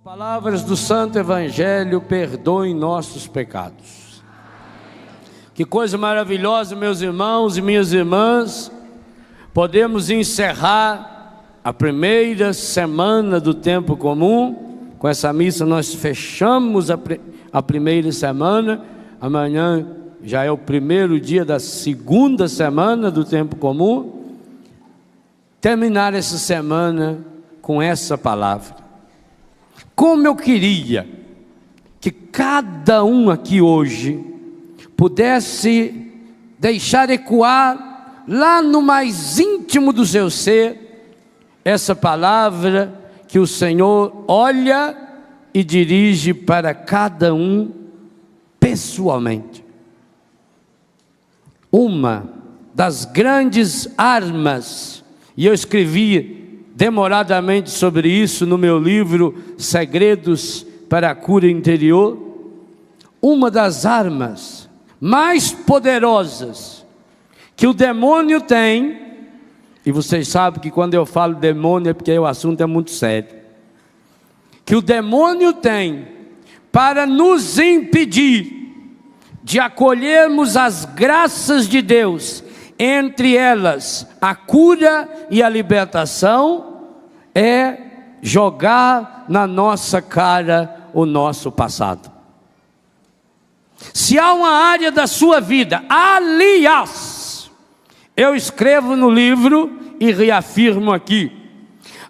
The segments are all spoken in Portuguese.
Palavras do Santo Evangelho perdoem nossos pecados. Que coisa maravilhosa, meus irmãos e minhas irmãs, podemos encerrar a primeira semana do tempo comum. Com essa missa nós fechamos a primeira semana. Amanhã já é o primeiro dia da segunda semana do tempo comum. Terminar essa semana com essa palavra. Como eu queria que cada um aqui hoje pudesse deixar ecoar lá no mais íntimo do seu ser essa palavra que o Senhor olha e dirige para cada um pessoalmente. Uma das grandes armas, e eu escrevi demoradamente sobre isso no meu livro Segredos para a Cura Interior. Uma das armas mais poderosas que o demônio tem, e vocês sabem que quando eu falo demônio é porque o assunto é muito sério, que o demônio tem para nos impedir de acolhermos as graças de Deus, entre elas a cura e a libertação, é jogar na nossa cara o nosso passado. Se há uma área da sua vida, aliás, eu escrevo no livro e reafirmo aqui,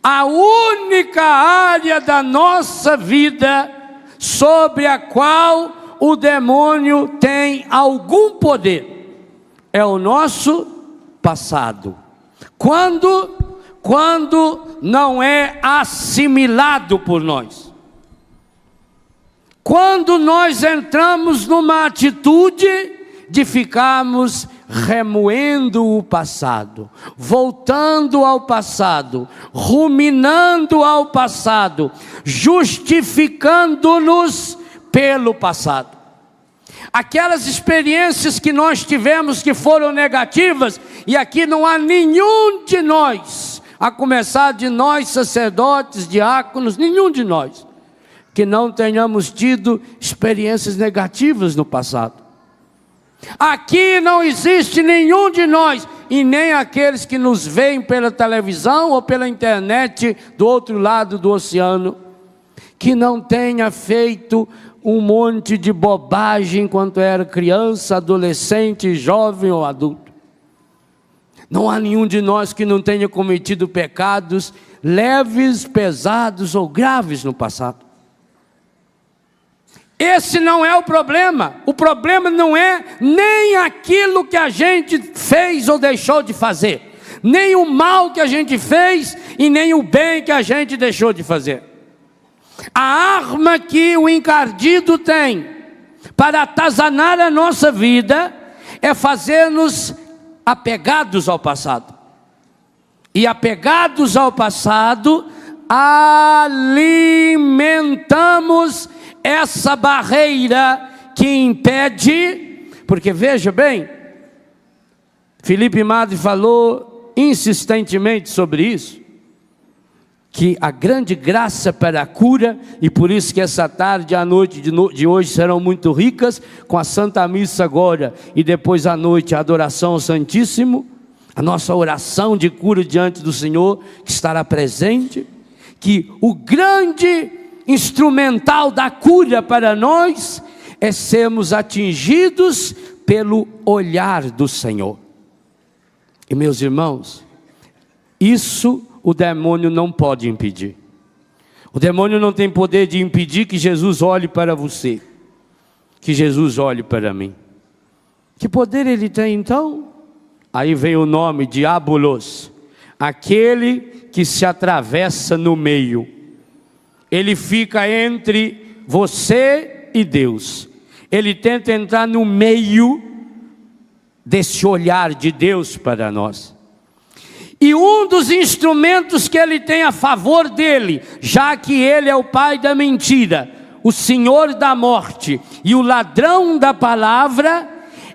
a única área da nossa vida sobre a qual o demônio tem algum poder, é o nosso passado. Quando não é assimilado por nós. Quando nós entramos numa atitude de ficarmos remoendo o passado, voltando ao passado, ruminando ao passado, justificando-nos pelo passado. Aquelas experiências que nós tivemos que foram negativas, e aqui não há nenhum de nós, a começar de nós sacerdotes, diáconos, nenhum de nós, que não tenhamos tido experiências negativas no passado. Aqui não existe nenhum de nós, e nem aqueles que nos veem pela televisão ou pela internet do outro lado do oceano, que não tenha feito um monte de bobagem enquanto era criança, adolescente, jovem ou adulto. Não há nenhum de nós que não tenha cometido pecados leves, pesados ou graves no passado. Esse não é o problema. O problema não é nem aquilo que a gente fez ou deixou de fazer, nem o mal que a gente fez e nem o bem que a gente deixou de fazer. A arma que o encardido tem para atazanar a nossa vida é fazer-nos apegados ao passado. E apegados ao passado, alimentamos essa barreira que impede, porque veja bem, Felipe Madre falou insistentemente sobre isso, que a grande graça para a cura, e por isso que essa tarde e a noite de hoje serão muito ricas, com a Santa Missa agora, e depois à noite a adoração ao Santíssimo, a nossa oração de cura diante do Senhor, que estará presente, que o grande instrumental da cura para nós, é sermos atingidos pelo olhar do Senhor. E meus irmãos, isso o demônio não pode impedir. O demônio não tem poder de impedir que Jesus olhe para você, que Jesus olhe para mim. Que poder ele tem então? Aí vem o nome, diabolos, aquele que se atravessa no meio. Ele fica entre você e Deus. Ele tenta entrar no meio desse olhar de Deus para nós. E um dos instrumentos que ele tem a favor dele, já que ele é o pai da mentira, o senhor da morte e o ladrão da palavra,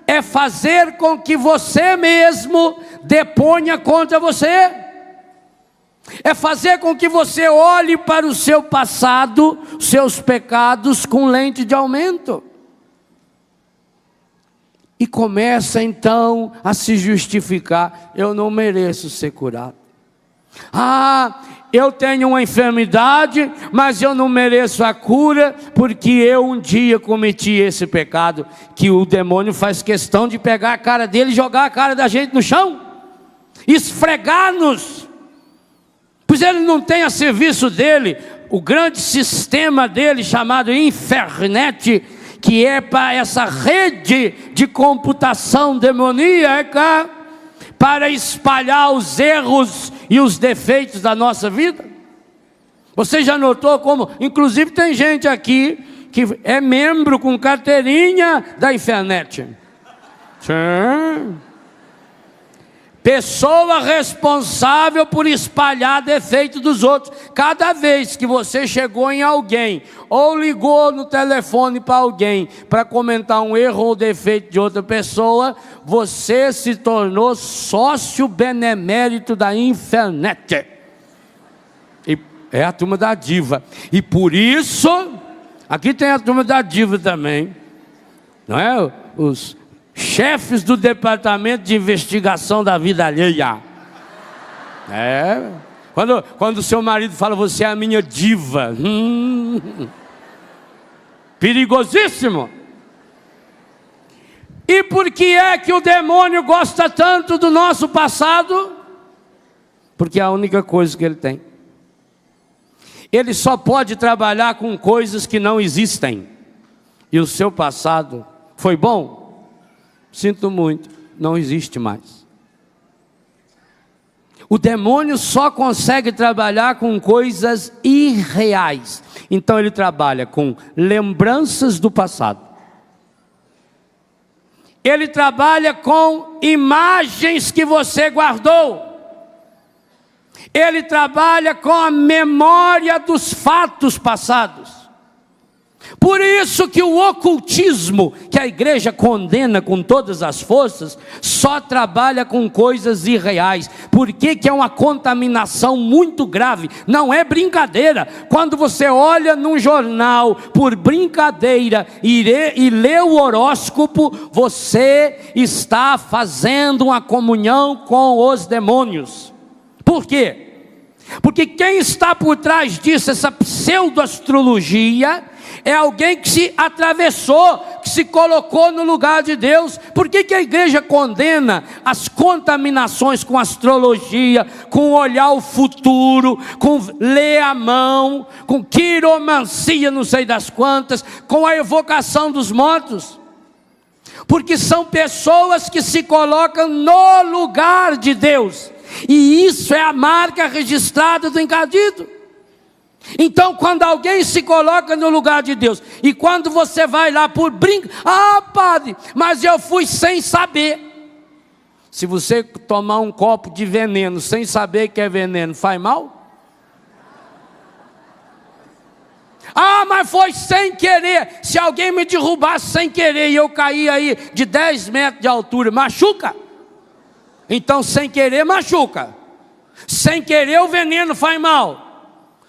é fazer com que você mesmo deponha contra você. É fazer com que você olhe para o seu passado, seus pecados, com lente de aumento. E começa então a se justificar: eu não mereço ser curado. Eu tenho uma enfermidade, mas eu não mereço a cura, porque eu um dia cometi esse pecado, que o demônio faz questão de pegar a cara dele e jogar a cara da gente no chão, esfregar-nos, pois ele não tem a serviço dele o grande sistema dele chamado internet, que é para essa rede de computação demoníaca, para espalhar os erros e os defeitos da nossa vida. Você já notou como, inclusive tem gente aqui que é membro com carteirinha da internet. Sim. Pessoa responsável por espalhar defeito dos outros. Cada vez que você chegou em alguém, ou ligou no telefone para alguém, para comentar um erro ou defeito de outra pessoa, você se tornou sócio benemérito da internet. E é a turma da diva. E por isso, aqui tem a turma da diva também, não é? Os chefes do departamento de investigação da vida alheia. Quando o seu marido fala: você é a minha diva, perigosíssimo. E por que é que o demônio gosta tanto do nosso passado? Porque é a única coisa que ele tem. Ele só pode trabalhar com coisas que não existem. E o seu passado foi bom? Sinto muito, não existe mais. O demônio só consegue trabalhar com coisas irreais. Então ele trabalha com lembranças do passado. Ele trabalha com imagens que você guardou. Ele trabalha com a memória dos fatos passados. Por isso que o ocultismo, que a igreja condena com todas as forças, só trabalha com coisas irreais. Por que é uma contaminação muito grave? Não é brincadeira. Quando você olha num jornal por brincadeira e lê o horóscopo, você está fazendo uma comunhão com os demônios. Por quê? Porque quem está por trás disso, essa pseudo-astrologia, é alguém que se atravessou, que se colocou no lugar de Deus. Por que a igreja condena as contaminações com astrologia, com olhar o futuro, com ler a mão, com quiromancia, não sei das quantas, com a evocação dos mortos? Porque são pessoas que se colocam no lugar de Deus, e isso é a marca registrada do encardido. Então, quando alguém se coloca no lugar de Deus, e quando você vai lá por padre, mas eu fui sem saber. Se você tomar um copo de veneno sem saber que é veneno, faz mal? Mas foi sem querer. Se alguém me derrubasse sem querer e eu cair aí de 10 metros de altura, machuca? Então, sem querer machuca. Sem querer o veneno faz mal.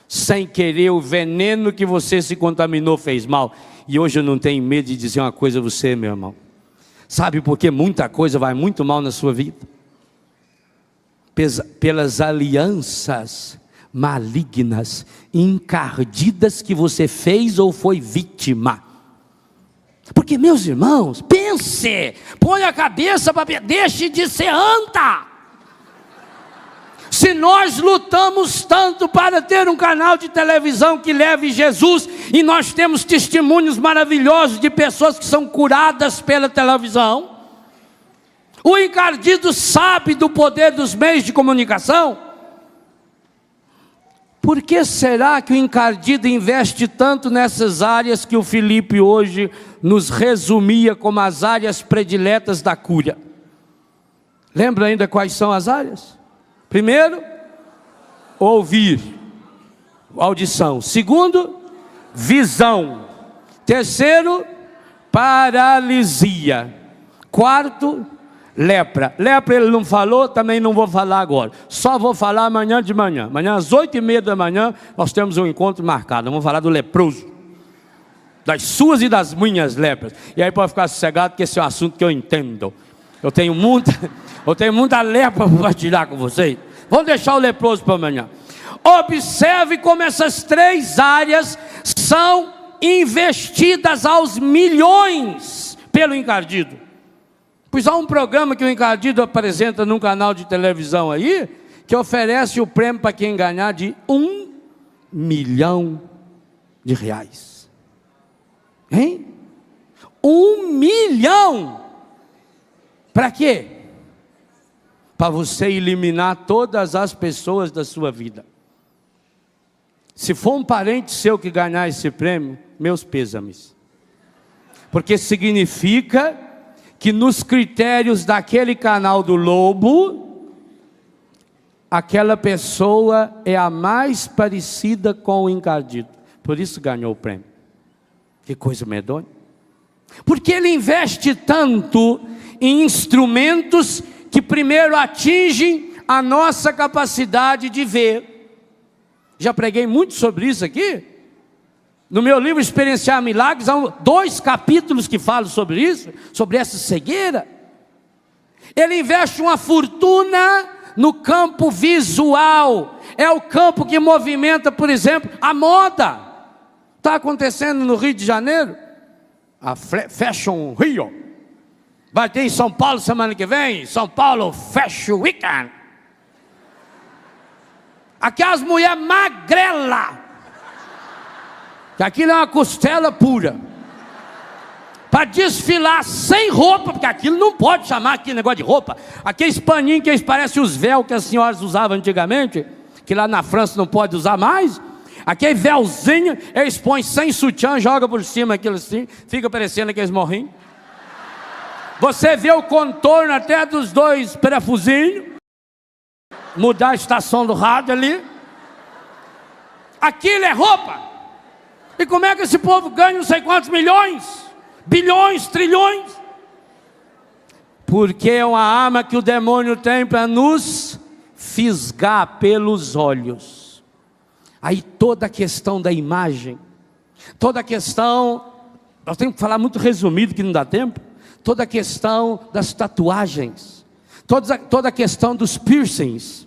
Sem querer o veneno que você se contaminou fez mal. E hoje eu não tenho medo de dizer uma coisa a você, meu irmão. Sabe por que muita coisa vai muito mal na sua vida? Pelas alianças malignas, encardidas que você fez ou foi vítima. Porque, meus irmãos, pense, põe a cabeça para ver, deixe de ser anta. Se nós lutamos tanto para ter um canal de televisão que leve Jesus, e nós temos testemunhos maravilhosos de pessoas que são curadas pela televisão, o encardido sabe do poder dos meios de comunicação. Por que será que o encardido investe tanto nessas áreas que o Felipe hoje nos resumia como as áreas prediletas da cura? Lembra ainda quais são as áreas? Primeiro, ouvir, audição. Segundo, visão. Terceiro, paralisia. Quarto, Lepra. Lepra ele não falou, também não vou falar agora. Só vou falar amanhã de manhã. Amanhã às 8h30 da manhã, nós temos um encontro marcado. Vamos falar do leproso. Das suas e das minhas lepras. E aí pode ficar sossegado, que esse é um assunto que eu entendo. Eu tenho muita lepra para partilhar com vocês. Vamos deixar o leproso para amanhã. Observe como essas 3 áreas são investidas aos milhões pelo encardido. Pois há um programa que o encardido apresenta num canal de televisão aí, que oferece o prêmio para quem ganhar de R$1 milhão. Hein? 1 milhão! Para quê? Para você eliminar todas as pessoas da sua vida. Se for um parente seu que ganhar esse prêmio, meus pêsames. Porque significa que nos critérios daquele canal do lobo, aquela pessoa é a mais parecida com o encardido. Por isso ganhou o prêmio. Que coisa medonha. Porque ele investe tanto em instrumentos que primeiro atingem a nossa capacidade de ver. Já preguei muito sobre isso aqui. No meu livro Experienciar Milagres, há 2 capítulos que falam sobre isso, sobre essa cegueira. Ele investe uma fortuna no campo visual. É o campo que movimenta, por exemplo, a moda. Está acontecendo no Rio de Janeiro, a Fashion Rio. Vai ter em São Paulo semana que vem, São Paulo Fashion Weekend. Aquelas mulheres magrelas, que aquilo é uma costela pura, para desfilar sem roupa, porque aquilo não pode chamar aquele negócio de roupa. Aqueles paninhos que eles parecem os véus que as senhoras usavam antigamente, que lá na França não pode usar mais. Aquele véuzinho, eles põem sem sutiã, joga por cima aquilo assim, fica parecendo aqueles morrinhos. Você vê o contorno até dos 2 parafusinhos. Mudar a estação do rádio ali. Aquilo é roupa. E como é que esse povo ganha não sei quantos milhões? Bilhões, trilhões? Porque é uma arma que o demônio tem para nos fisgar pelos olhos. Aí toda a questão da imagem, toda a questão, nós temos que falar muito resumido que não dá tempo, toda a questão das tatuagens, toda a questão dos piercings.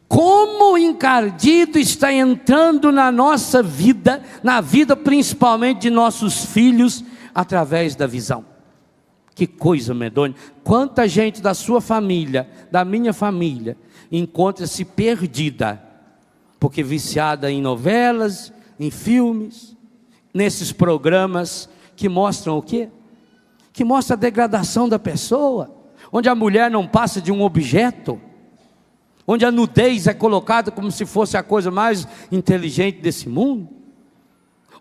Como o encardido está entrando na nossa vida, na vida principalmente de nossos filhos, através da visão. Que coisa medonha. Quanta gente da sua família, da minha família, encontra-se perdida, porque viciada em novelas, em filmes, nesses programas que mostram o quê? Que mostra a degradação da pessoa, onde a mulher não passa de um objeto, onde a nudez é colocada como se fosse a coisa mais inteligente desse mundo,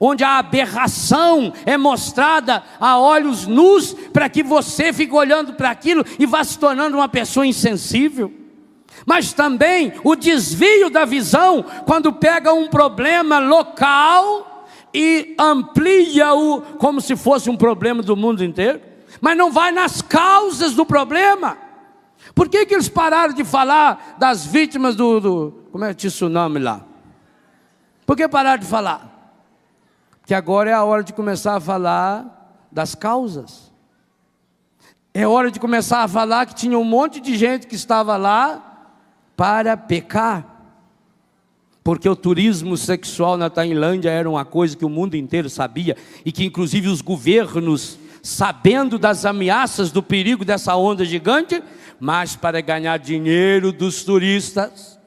onde a aberração é mostrada a olhos nus, para que você fique olhando para aquilo e vá se tornando uma pessoa insensível. Mas também o desvio da visão, quando pega um problema local e amplia-o como se fosse um problema do mundo inteiro, mas não vai nas causas do problema. Por que eles pararam de falar das vítimas como é tsunami lá? Por que pararam de falar? Porque agora é a hora de começar a falar das causas. É hora de começar a falar que tinha um monte de gente que estava lá para pecar, porque o turismo sexual na Tailândia era uma coisa que o mundo inteiro sabia, e que inclusive os governos, sabendo das ameaças, do perigo dessa onda gigante, mas para ganhar dinheiro dos turistas.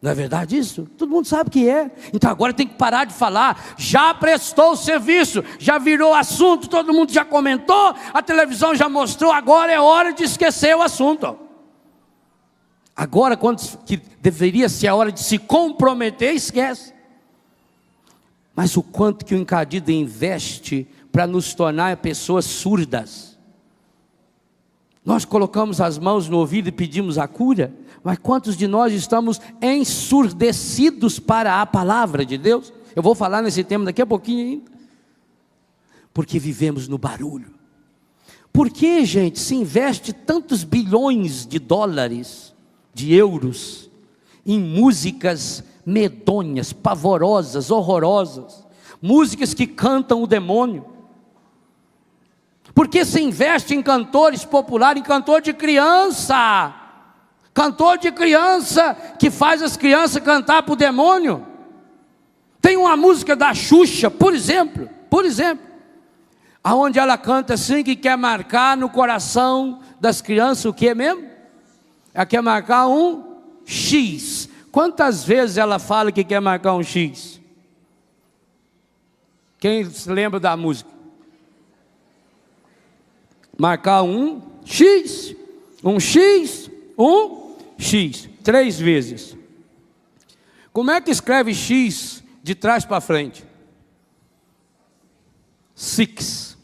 Não é verdade isso? Todo mundo sabe que é. Então agora tem que parar de falar. Já prestou o serviço, já virou assunto, todo mundo já comentou, a televisão já mostrou, agora é hora de esquecer o assunto. Agora, quando que deveria ser a hora de se comprometer, esquece. Mas o quanto que o encardido investe para nos tornar pessoas surdas. Nós colocamos as mãos no ouvido e pedimos a cura, mas quantos de nós estamos ensurdecidos para a palavra de Deus? Eu vou falar nesse tema daqui a pouquinho ainda. Porque vivemos no barulho. Por que, gente, se investe tantos bilhões de dólares, de euros, em músicas medonhas, pavorosas, horrorosas, músicas que cantam o demônio? Por que se investe em cantores populares, em cantor de criança? Cantor de criança que faz as crianças cantar para o demônio. Tem uma música da Xuxa, por exemplo, aonde ela canta assim, que quer marcar no coração das crianças o que mesmo? Ela quer marcar um X. Quantas vezes ela fala que quer marcar um X? Quem se lembra da música? Marcar um X, um X, um X, 3 vezes. Como é que escreve X de trás para frente? Six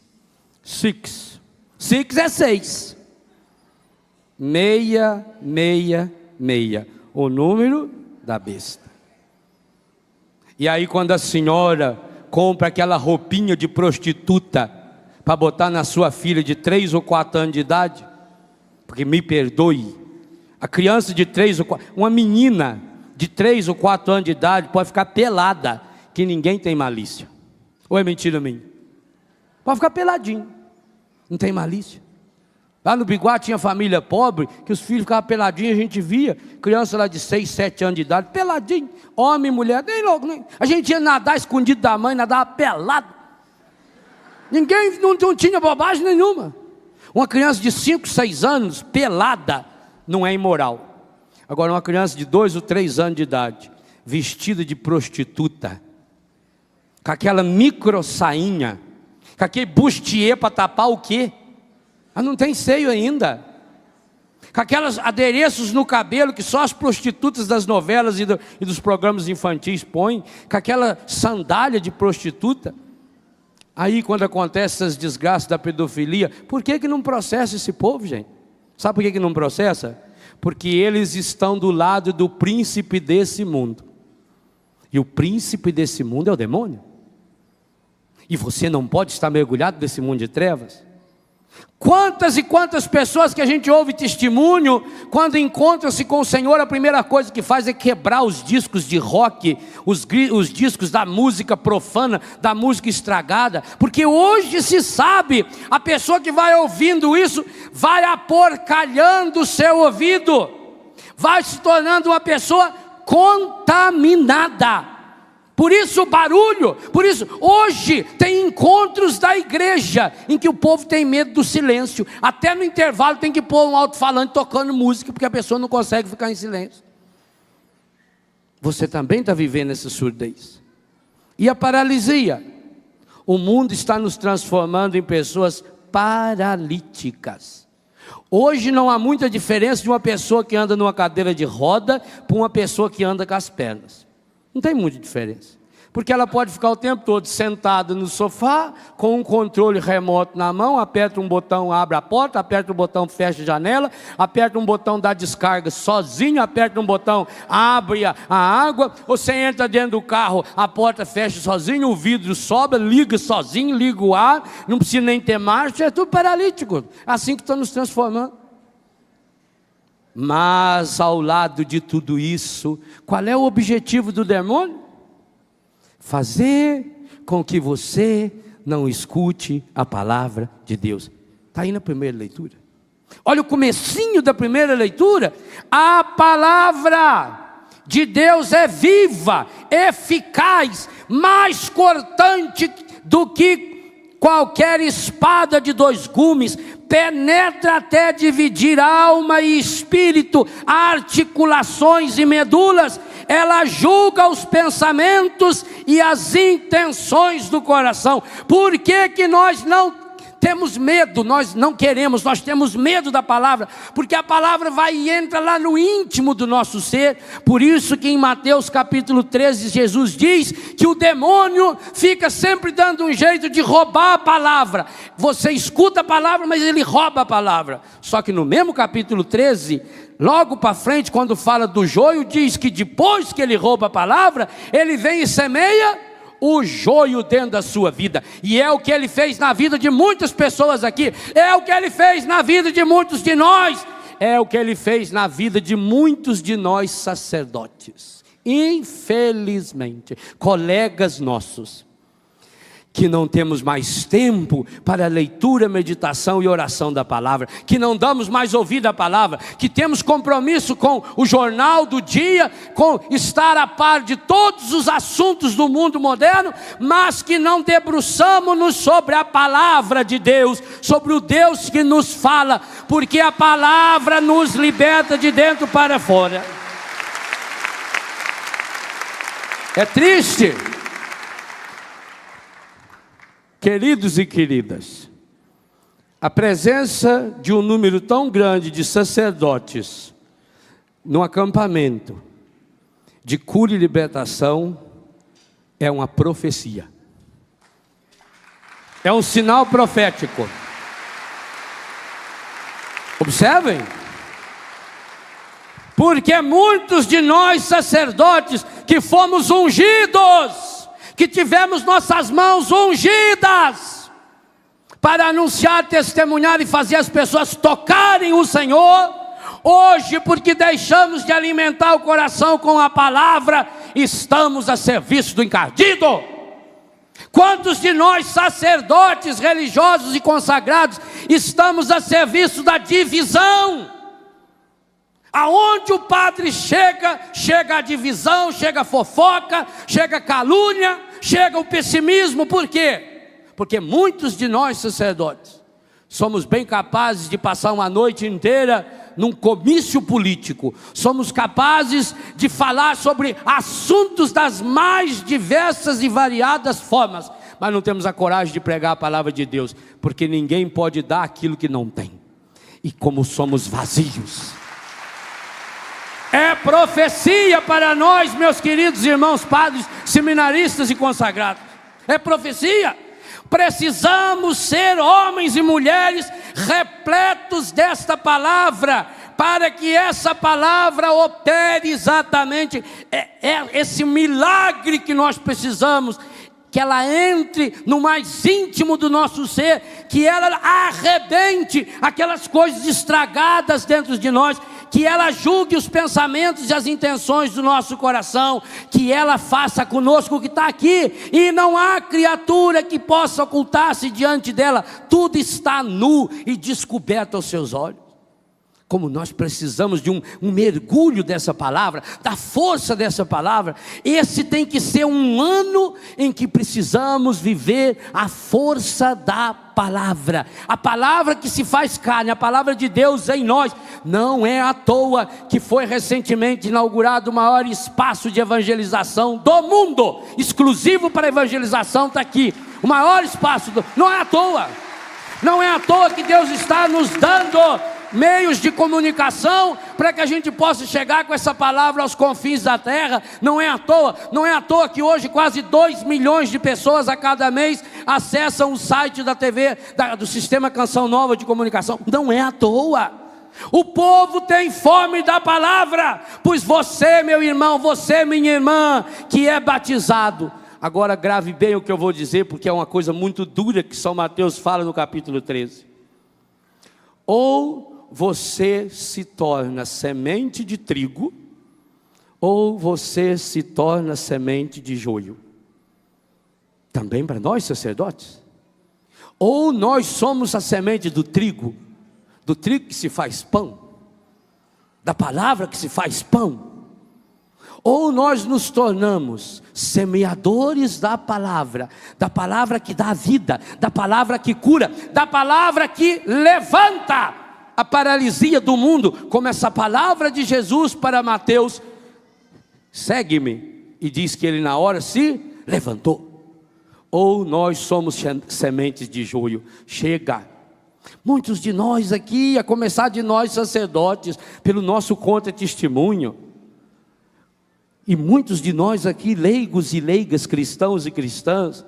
é 6. 666, o número da besta. E aí quando a senhora compra aquela roupinha de prostituta para botar na sua filha de 3 ou 4 anos de idade, porque me perdoe, a criança de 3 ou 4, uma menina de 3 ou 4 anos de idade pode ficar pelada, que ninguém tem malícia. Ou é mentira minha? Pode ficar peladinho, não tem malícia. Lá no Biguá tinha família pobre, que os filhos ficavam peladinhos, a gente via, criança lá de 6, 7 anos de idade, peladinho, homem, mulher, nem louco, nem. A gente ia nadar escondido da mãe, nadava pelado. Ninguém, não tinha bobagem nenhuma. Uma criança de 5, 6 anos, pelada, não é imoral. Agora uma criança de 2 ou 3 anos de idade, vestida de prostituta, com aquela micro sainha, com aquele bustier para tapar o quê? Ela não tem seio ainda. Com aquelas adereços no cabelo que só as prostitutas das novelas e dos programas infantis põem, com aquela sandália de prostituta. Aí quando acontece essas desgraças da pedofilia, por que não processa esse povo, gente? Sabe por que não processa? Porque eles estão do lado do príncipe desse mundo. E o príncipe desse mundo é o demônio. E você não pode estar mergulhado nesse mundo de trevas. Quantas e quantas pessoas que a gente ouve testemunho, quando encontram-se com o Senhor, a primeira coisa que faz é quebrar os discos de rock, os discos da música profana, da música estragada, porque hoje se sabe, a pessoa que vai ouvindo isso, vai aporcalhando o seu ouvido, vai se tornando uma pessoa contaminada. Por isso o barulho, por isso hoje tem encontros da igreja em que o povo tem medo do silêncio. Até no intervalo tem que pôr um alto-falante tocando música, porque a pessoa não consegue ficar em silêncio. Você também está vivendo essa surdez. E a paralisia? O mundo está nos transformando em pessoas paralíticas. Hoje não há muita diferença de uma pessoa que anda numa cadeira de roda para uma pessoa que anda com as pernas. Não tem muita diferença, porque ela pode ficar o tempo todo sentada no sofá, com um controle remoto na mão, aperta um botão, abre a porta, aperta um botão, fecha a janela, aperta um botão, dá descarga sozinho, aperta um botão, abre a água, você entra dentro do carro, a porta fecha sozinho, o vidro sobe, liga sozinho, liga o ar, não precisa nem ter marcha, é tudo paralítico, assim que estão nos transformando. Mas ao lado de tudo isso, qual é o objetivo do demônio? Fazer com que você não escute a palavra de Deus. Está aí na primeira leitura. Olha o comecinho da primeira leitura. A palavra de Deus é viva, eficaz, mais cortante do que qualquer espada de 2 gumes, penetra até dividir alma e espírito, articulações e medulas, ela julga os pensamentos e as intenções do coração. Por que que nós não temos medo? Nós não queremos, nós temos medo da palavra, porque a palavra vai e entra lá no íntimo do nosso ser. Por isso que em Mateus capítulo 13, Jesus diz que o demônio fica sempre dando um jeito de roubar a palavra. Você escuta a palavra, mas ele rouba a palavra. Só que no mesmo capítulo 13, logo para frente, quando fala do joio, diz que depois que ele rouba a palavra, ele vem e semeia o joio dentro da sua vida. E é o que Ele fez na vida de muitas pessoas aqui, é o que Ele fez na vida de muitos de nós, é o que Ele fez na vida de muitos de nós sacerdotes. Infelizmente, colegas nossos, que não temos mais tempo para a leitura, meditação e oração da palavra, que não damos mais ouvido à palavra, que temos compromisso com o jornal do dia, com estar a par de todos os assuntos do mundo moderno, mas que não debruçamos-nos sobre a palavra de Deus, sobre o Deus que nos fala, porque a palavra nos liberta de dentro para fora. É triste, queridos e queridas, a presença de um número tão grande de sacerdotes no acampamento de cura e libertação é uma profecia, é um sinal profético. Observem, porque muitos de nós sacerdotes que fomos ungidos, que tivemos nossas mãos ungidas para anunciar, testemunhar e fazer as pessoas tocarem o Senhor, hoje, porque deixamos de alimentar o coração com a palavra, estamos a serviço do encardido. Quantos de nós, sacerdotes religiosos e consagrados, estamos a serviço da divisão? Aonde o padre chega, chega a divisão, chega a fofoca, chega a calúnia, chega o pessimismo. Por quê? Porque muitos de nós sacerdotes somos bem capazes de passar uma noite inteira num comício político, somos capazes de falar sobre assuntos das mais diversas e variadas formas, mas não temos a coragem de pregar a palavra de Deus, porque ninguém pode dar aquilo que não tem, e como somos vazios, é profecia para nós, meus queridos irmãos padres, seminaristas e consagrados, é profecia. Precisamos ser homens e mulheres repletos desta palavra, para que essa palavra opere exatamente esse milagre que nós precisamos, que ela entre no mais íntimo do nosso ser, que ela arrebente aquelas coisas estragadas dentro de nós, que ela julgue os pensamentos e as intenções do nosso coração, que ela faça conosco o que está aqui, e não há criatura que possa ocultar-se diante dela, tudo está nu e descoberto aos seus olhos. Como nós precisamos de um mergulho dessa palavra, da força dessa palavra. Esse tem que ser um ano em que precisamos viver a força da palavra, a palavra que se faz carne, a palavra de Deus em nós. Não é à toa que foi recentemente inaugurado o maior espaço de evangelização do mundo, exclusivo para evangelização, está aqui, o maior espaço, não é à toa, não é à toa que Deus está nos dando meios de comunicação para que a gente possa chegar com essa palavra aos confins da terra. Não é à toa que hoje quase 2 milhões de pessoas a cada mês acessam o site da TV, do Sistema Canção Nova de Comunicação. Não é à toa. O povo tem fome da palavra, pois você, meu irmão, você, minha irmã, que é batizado, agora grave bem o que eu vou dizer, porque é uma coisa muito dura que São Mateus fala no capítulo 13. Ou você se torna semente de trigo, ou você se torna semente de joio. Também para nós sacerdotes. Ou nós somos a semente do trigo que se faz pão, da palavra que se faz pão, ou nós nos tornamos semeadores da palavra que dá vida, da palavra que cura, da palavra que levanta a paralisia do mundo, como essa palavra de Jesus para Mateus: segue-me, e diz que ele na hora se levantou. Ou nós somos sementes de joio. Chega. Muitos de nós aqui, a começar de nós sacerdotes, pelo nosso contra-testemunho, e muitos de nós aqui, leigos e leigas, cristãos e cristãs,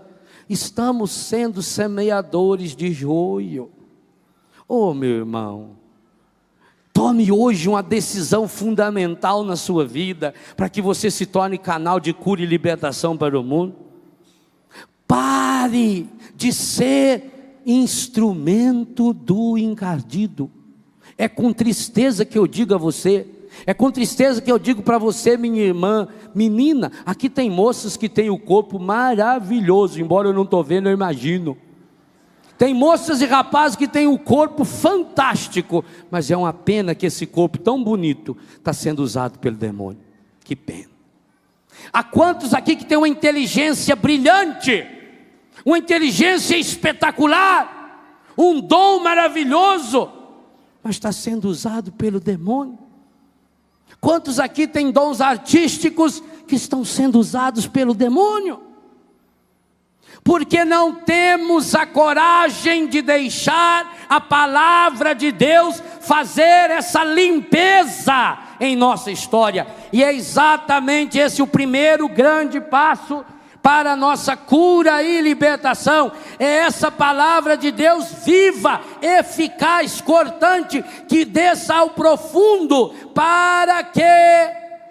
estamos sendo semeadores de joio. Oh, meu irmão, tome hoje uma decisão fundamental na sua vida, para que você se torne canal de cura e libertação para o mundo. Pare de ser instrumento do encardido. É com tristeza que eu digo a você, é com tristeza que eu digo para você, minha irmã, menina, aqui tem moças que têm o corpo maravilhoso, embora eu não estou vendo, eu imagino. Tem moças e rapazes que têm o corpo fantástico, mas é uma pena que esse corpo tão bonito está sendo usado pelo demônio. Que pena. Há quantos aqui que têm uma inteligência brilhante, uma inteligência espetacular, um dom maravilhoso, mas está sendo usado pelo demônio? Quantos aqui têm dons artísticos que estão sendo usados pelo demônio? Porque não temos a coragem de deixar a palavra de Deus fazer essa limpeza em nossa história. E é exatamente esse o primeiro grande passo para a nossa cura e libertação. É essa palavra de Deus viva, eficaz, cortante, que desça ao profundo, para que,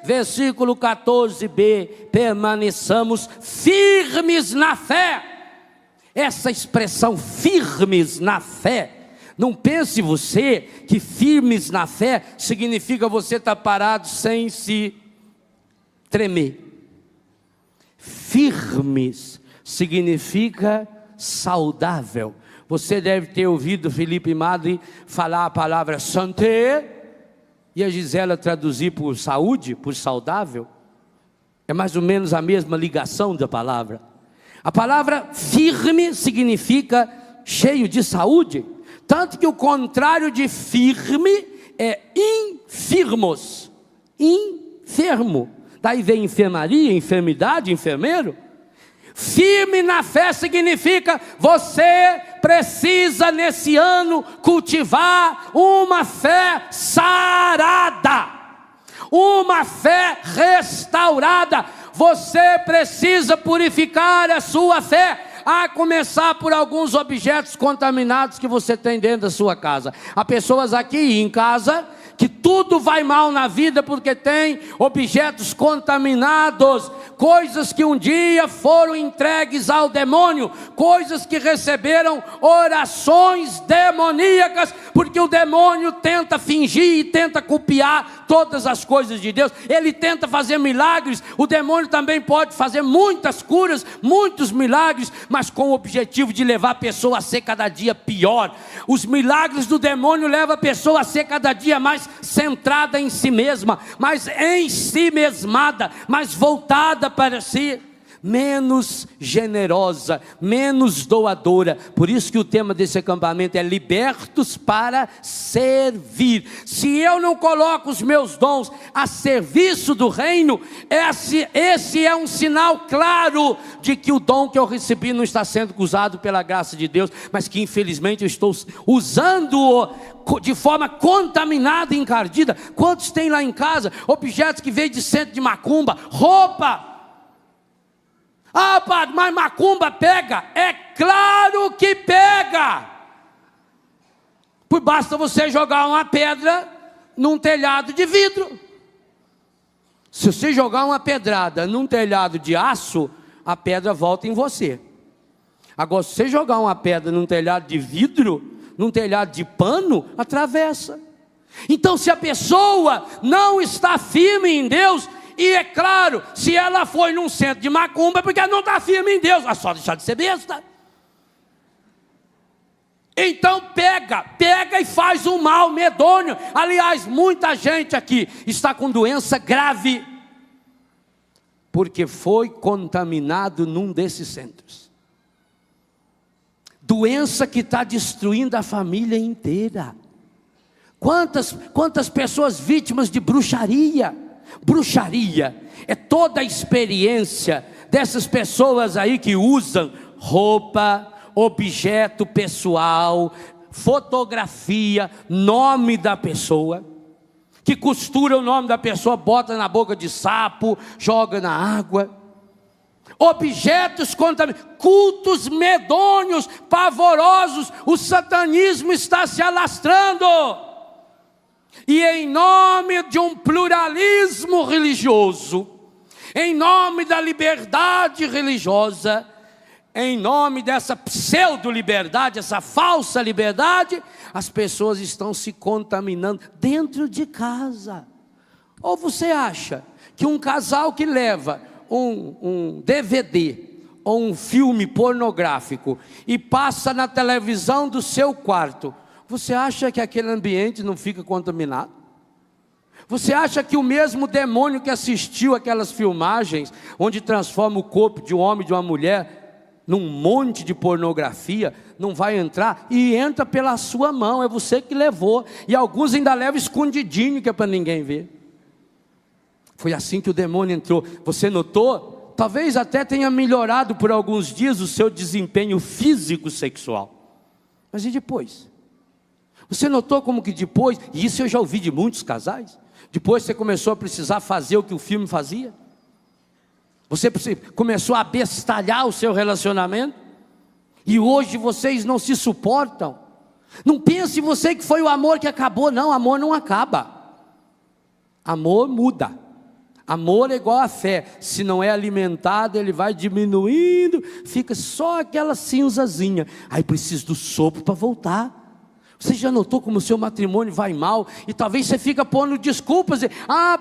versículo 14b, permaneçamos firmes na fé. Essa expressão firmes na fé, não pense você que firmes na fé significa você estar parado sem se tremer. Firmes significa saudável. Você deve ter ouvido Felipe Madre falar a palavra santé, e a Gisela traduzir por saúde, por saudável. É mais ou menos a mesma ligação da palavra. A palavra firme significa cheio de saúde, tanto que o contrário de firme é infirmos, enfermo. Daí vem enfermaria, enfermidade, enfermeiro. Firme na fé significa você precisa nesse ano cultivar uma fé sarada, uma fé restaurada. Você precisa purificar a sua fé, a começar por alguns objetos contaminados que você tem dentro da sua casa. Há pessoas aqui em casa que tudo vai mal na vida porque tem objetos contaminados, coisas que um dia foram entregues ao demônio, coisas que receberam orações demoníacas, porque o demônio tenta fingir e tenta copiar todas as coisas de Deus. Ele tenta fazer milagres. O demônio também pode fazer muitas curas, muitos milagres, mas com o objetivo de levar a pessoa a ser cada dia pior. Os milagres do demônio levam a pessoa a ser cada dia mais centrada em si mesma, mais em si mesmada, mais voltada para si, menos generosa, menos doadora. Por isso que o tema desse acampamento é libertos para servir. Se eu não coloco os meus dons a serviço do reino, esse é um sinal claro de que o dom que eu recebi não está sendo usado pela graça de Deus, mas que infelizmente eu estou usando-o de forma contaminada e encardida. Quantos tem lá em casa objetos que veio de centro de macumba, roupa? Ah, padre, mas macumba pega? É claro que pega. Por basta você jogar uma pedra num telhado de vidro. Se você jogar uma pedrada num telhado de aço, a pedra volta em você. Agora, se você jogar uma pedra num telhado de vidro, num telhado de pano, atravessa. Então, se a pessoa não está firme em Deus, e é claro, se ela foi num centro de macumba, é porque ela não está firme em Deus, é só deixar de ser besta. Então pega e faz um mal medonho. Aliás, muita gente aqui está com doença grave, porque foi contaminado num desses centros. Doença que está destruindo a família inteira. Quantas pessoas vítimas de bruxaria? Bruxaria é toda a experiência dessas pessoas aí que usam roupa, objeto pessoal, fotografia, nome da pessoa, que costura o nome da pessoa, bota na boca de sapo, joga na água. Objetos contaminados, cultos medonhos, pavorosos. O satanismo está se alastrando. E em nome de um pluralismo religioso, em nome da liberdade religiosa, em nome dessa pseudo-liberdade, essa falsa liberdade, as pessoas estão se contaminando dentro de casa. Ou você acha que um casal que leva um DVD ou um filme pornográfico e passa na televisão do seu quarto, você acha que aquele ambiente não fica contaminado? Você acha que o mesmo demônio que assistiu aquelas filmagens, onde transforma o corpo de um homem e de uma mulher num monte de pornografia, não vai entrar? E entra pela sua mão, é você que levou, e alguns ainda levam escondidinho, que é para ninguém ver. Foi assim que o demônio entrou. Você notou? Talvez até tenha melhorado por alguns dias o seu desempenho físico sexual. Mas e depois? Você notou como que depois, e isso eu já ouvi de muitos casais, depois você começou a precisar fazer o que o filme fazia? Você começou a abestalhar o seu relacionamento? E hoje vocês não se suportam? Não pense você que foi o amor que acabou. Não, amor não acaba. Amor muda. Amor é igual a fé, se não é alimentado, ele vai diminuindo, fica só aquela cinzazinha, aí precisa do sopro para voltar. Você já notou como o seu matrimônio vai mal? E talvez você fica pondo desculpas,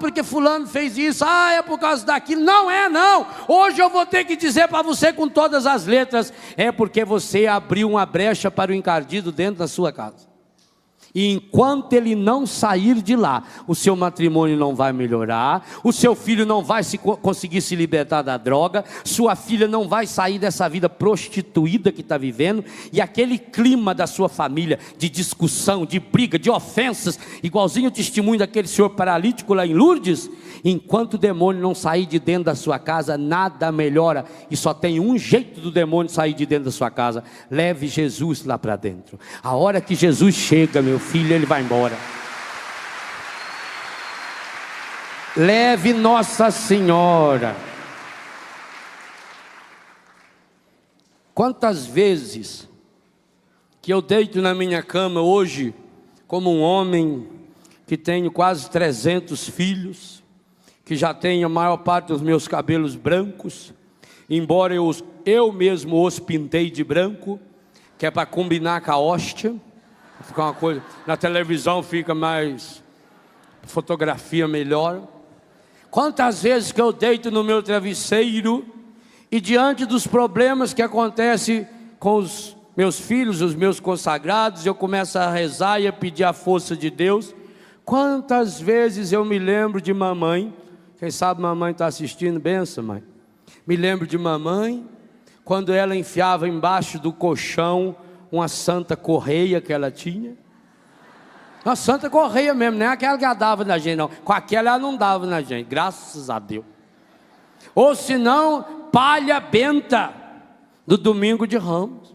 porque fulano fez isso, é por causa daquilo. Não é não, hoje eu vou ter que dizer para você com todas as letras, é porque você abriu uma brecha para o encardido dentro da sua casa. E enquanto ele não sair de lá, o seu matrimônio não vai melhorar, o seu filho não vai conseguir se libertar da droga, sua filha não vai sair dessa vida prostituída que está vivendo, e aquele clima da sua família, de discussão, de briga, de ofensas, igualzinho o testemunho daquele senhor paralítico lá em Lourdes, enquanto o demônio não sair de dentro da sua casa, nada melhora, e só tem um jeito do demônio sair de dentro da sua casa: leve Jesus lá para dentro. A hora que Jesus chega, meu filho, ele vai embora. Leve Nossa Senhora. Quantas vezes que eu deito na minha cama hoje, como um homem que tenho quase 300 filhos, que já tenho a maior parte dos meus cabelos brancos, embora eu mesmo os pintei de branco, que é para combinar com a hóstia. Fica uma coisa, na televisão fica mais, fotografia melhor. Quantas vezes que eu deito no meu travesseiro e diante dos problemas que acontecem com os meus filhos, os meus consagrados, eu começo a rezar e a pedir a força de Deus. Quantas vezes eu me lembro de mamãe, quem sabe mamãe está assistindo, benção mãe. Me lembro de mamãe, quando ela enfiava embaixo do colchão uma santa correia que ela tinha. Uma santa correia mesmo, não é aquela que ela dava na gente não, com aquela ela não dava na gente, graças a Deus. Ou senão, palha benta do domingo de Ramos.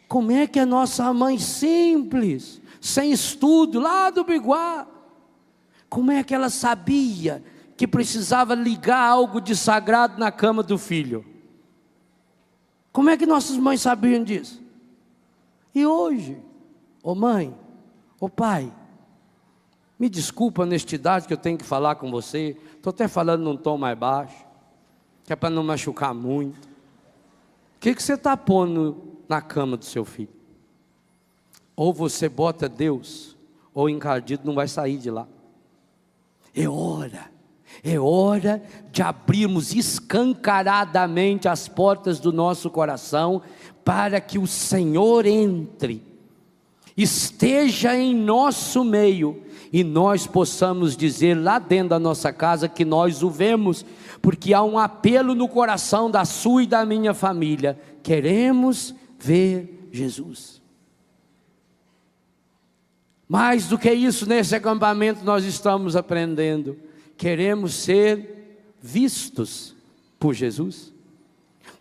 Como é que a nossa mãe simples, sem estudo, lá do Biguá, como é que ela sabia que precisava ligar algo de sagrado na cama do filho? Como é que nossas mães sabiam disso? E hoje, ô mãe, ô pai, me desculpa a honestidade que eu tenho que falar com você, estou até falando num tom mais baixo, que é para não machucar muito. O que você está pondo na cama do seu filho? Ou você bota Deus, ou o encardido não vai sair de lá. É hora de abrirmos escancaradamente as portas do nosso coração, para que o Senhor entre, esteja em nosso meio, e nós possamos dizer lá dentro da nossa casa que nós o vemos, porque há um apelo no coração da sua e da minha família: queremos ver Jesus. Mais do que isso, nesse acampamento nós estamos aprendendo: queremos ser vistos por Jesus.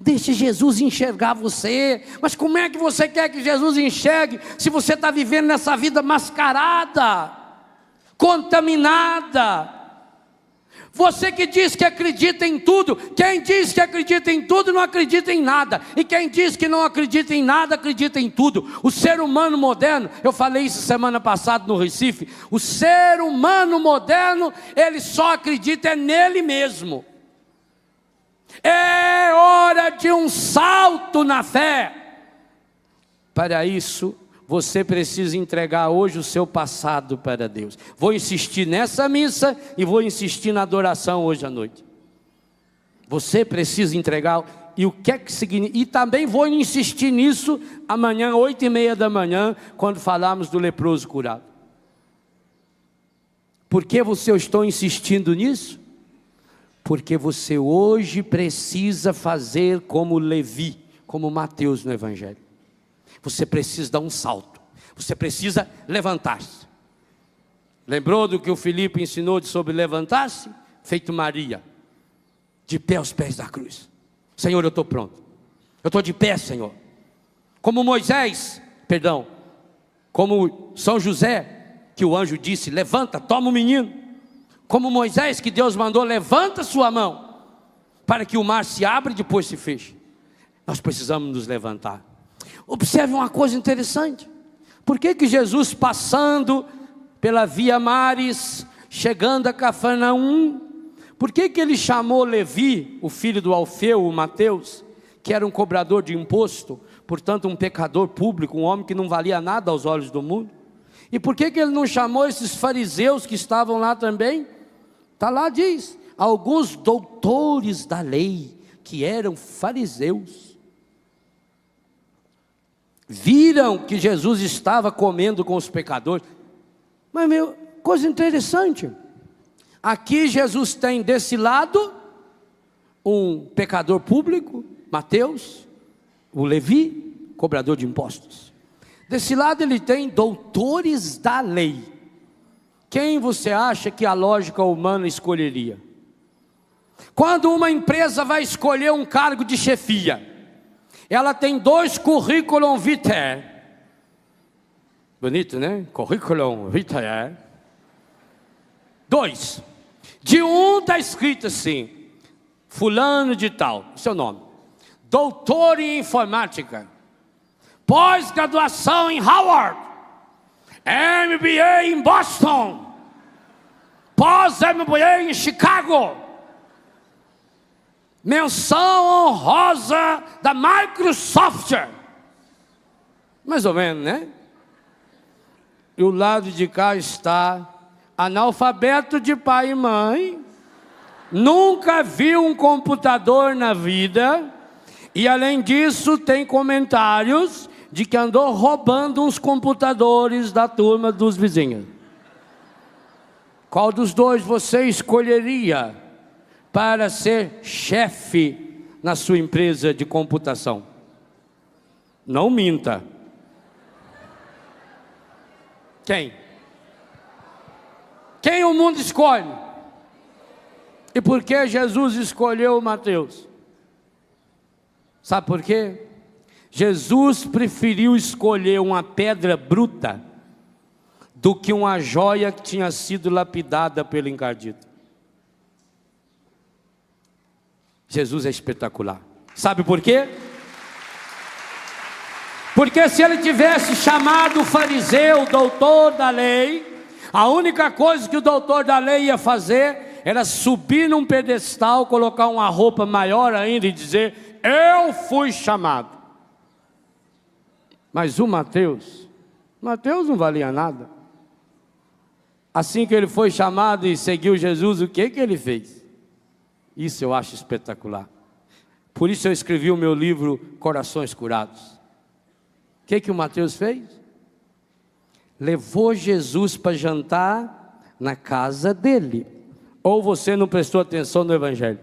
Deixe Jesus enxergar você. Mas como é que você quer que Jesus enxergue se você está vivendo nessa vida mascarada, contaminada? Você que diz que acredita em tudo, quem diz que acredita em tudo não acredita em nada, e quem diz que não acredita em nada, acredita em tudo. O ser humano moderno, eu falei isso semana passada no Recife, o ser humano moderno, ele só acredita nele mesmo. É hora de um salto na fé. Para isso, você precisa entregar hoje o seu passado para Deus. Vou insistir nessa missa e vou insistir na adoração hoje à noite. Você precisa entregar. E o que é que significa? E também vou insistir nisso amanhã, 8h30 da manhã, quando falarmos do leproso curado. Por que eu estou insistindo nisso? Porque você hoje precisa fazer como Levi, como Mateus no Evangelho. Você precisa dar um salto. Você precisa levantar-se. Lembrou do que o Filipe ensinou sobre levantar-se? Feito Maria, de pé aos pés da cruz. Senhor, eu estou pronto. Eu estou de pé, Senhor. Como como São José, que o anjo disse, levanta, toma o menino. Como Moisés, que Deus mandou, levanta sua mão, para que o mar se abra e depois se feche. Nós precisamos nos levantar. Observe uma coisa interessante. Por que Jesus, passando pela Via Maris, chegando a Cafarnaum, por que ele chamou Levi, o filho do Alfeu, o Mateus, que era um cobrador de imposto, portanto um pecador público, um homem que não valia nada aos olhos do mundo? E por que ele não chamou esses fariseus que estavam lá também? Está lá, diz, alguns doutores da lei, que eram fariseus, viram que Jesus estava comendo com os pecadores. Mas coisa interessante, aqui Jesus tem desse lado, um pecador público, Mateus, o Levi, cobrador de impostos. Desse lado ele tem doutores da lei. Quem você acha que a lógica humana escolheria? Quando uma empresa vai escolher um cargo de chefia, ela tem 2 currículum vitae. Bonito, né? Currículum vitae. 2. De um está escrito assim, fulano de tal, seu nome. Doutor em informática. Pós-graduação em Harvard, MBA em Boston, pós-MBA em Chicago, menção honrosa da Microsoft, mais ou menos, né? E o lado de cá está analfabeto de pai e mãe, nunca viu um computador na vida, e além disso tem comentários de que andou roubando uns computadores da turma dos vizinhos. Qual dos dois você escolheria para ser chefe na sua empresa de computação? Não minta. Quem? Quem o mundo escolhe? E por que Jesus escolheu Mateus? Sabe por quê? Jesus preferiu escolher uma pedra bruta do que uma joia que tinha sido lapidada pelo encardido. Jesus é espetacular. Sabe por quê? Porque se ele tivesse chamado o fariseu, doutor da lei, a única coisa que o doutor da lei ia fazer era subir num pedestal, colocar uma roupa maior ainda e dizer, eu fui chamado. Mas o Mateus não valia nada. Assim que ele foi chamado e seguiu Jesus, o que ele fez? Isso eu acho espetacular. Por isso eu escrevi o meu livro Corações Curados. O que o Mateus fez? Levou Jesus para jantar na casa dele. Ou você não prestou atenção no Evangelho,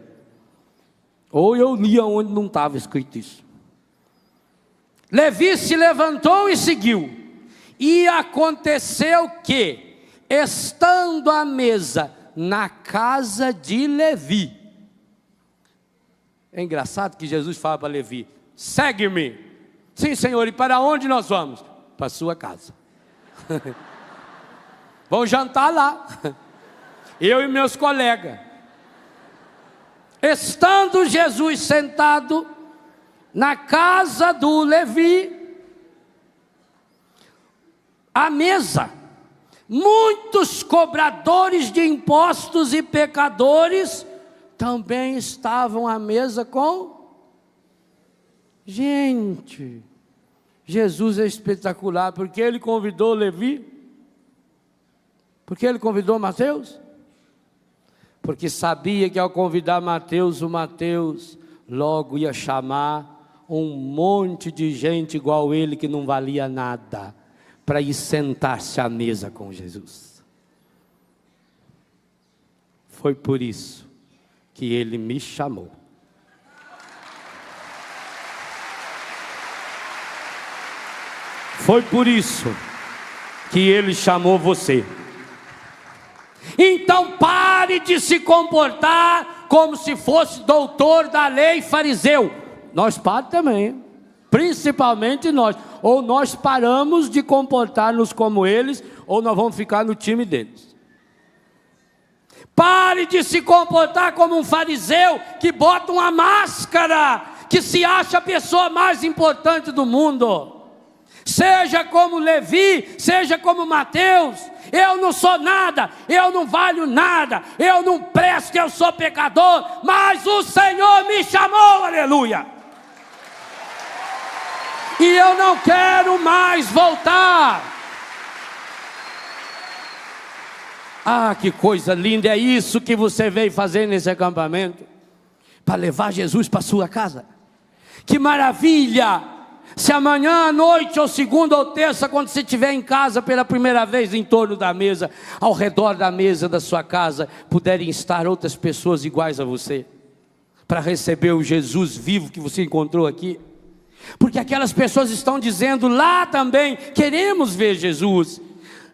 ou eu li onde não estava escrito isso. Levi se levantou e seguiu. E aconteceu que, estando à mesa na casa de Levi, é engraçado que Jesus fala para Levi, segue-me. Sim, Senhor, e para onde nós vamos? Para a sua casa. Vamos jantar lá, eu e meus colegas. Estando Jesus sentado na casa do Levi, à mesa, muitos cobradores de impostos e pecadores também estavam à mesa com... Gente, Jesus é espetacular, porque ele convidou Levi, porque ele convidou Mateus, porque sabia que ao convidar Mateus, o Mateus logo ia chamar um monte de gente igual ele, que não valia nada, para ir sentar-se à mesa com Jesus. Foi por isso que ele me chamou. Foi por isso que ele chamou você. Então pare de se comportar como se fosse doutor da lei, fariseu. Nós paramos também, principalmente nós. Ou nós paramos de comportar-nos como eles, ou nós vamos ficar no time deles. Pare de se comportar como um fariseu que bota uma máscara, que se acha a pessoa mais importante do mundo. Seja como Levi, seja como Mateus. Eu não sou nada, eu não valho nada, eu não presto, eu sou pecador, mas o Senhor me chamou, aleluia. E eu não quero mais voltar. Ah, que coisa linda, é isso que você veio fazer nesse acampamento? Para levar Jesus para sua casa? Que maravilha! Se amanhã à noite, ou segunda ou terça, quando você estiver em casa pela primeira vez, em torno da mesa, ao redor da mesa da sua casa, puderem estar outras pessoas iguais a você, para receber o Jesus vivo que você encontrou aqui. Porque aquelas pessoas estão dizendo lá também, queremos ver Jesus.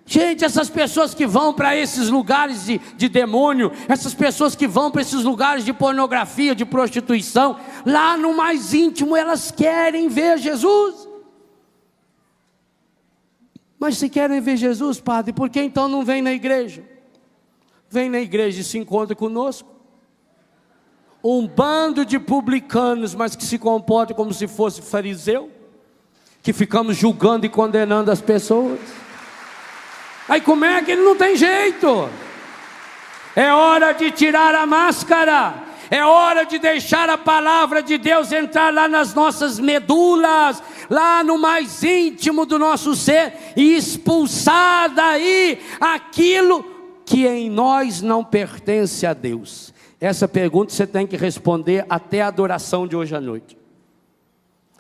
Gente, essas pessoas que vão para esses lugares de demônio, essas pessoas que vão para esses lugares de pornografia, de prostituição, lá no mais íntimo elas querem ver Jesus. Mas se querem ver Jesus, padre, por que então não vem na igreja? Vem na igreja e se encontra conosco. Um bando de publicanos, mas que se comporta como se fosse fariseu, que ficamos julgando e condenando as pessoas. Aí como é que ele não tem jeito? É hora de tirar a máscara. É hora de deixar a palavra de Deus entrar lá nas nossas medulas, lá no mais íntimo do nosso ser, e expulsar daí aquilo que em nós não pertence a Deus. Essa pergunta você tem que responder até a adoração de hoje à noite.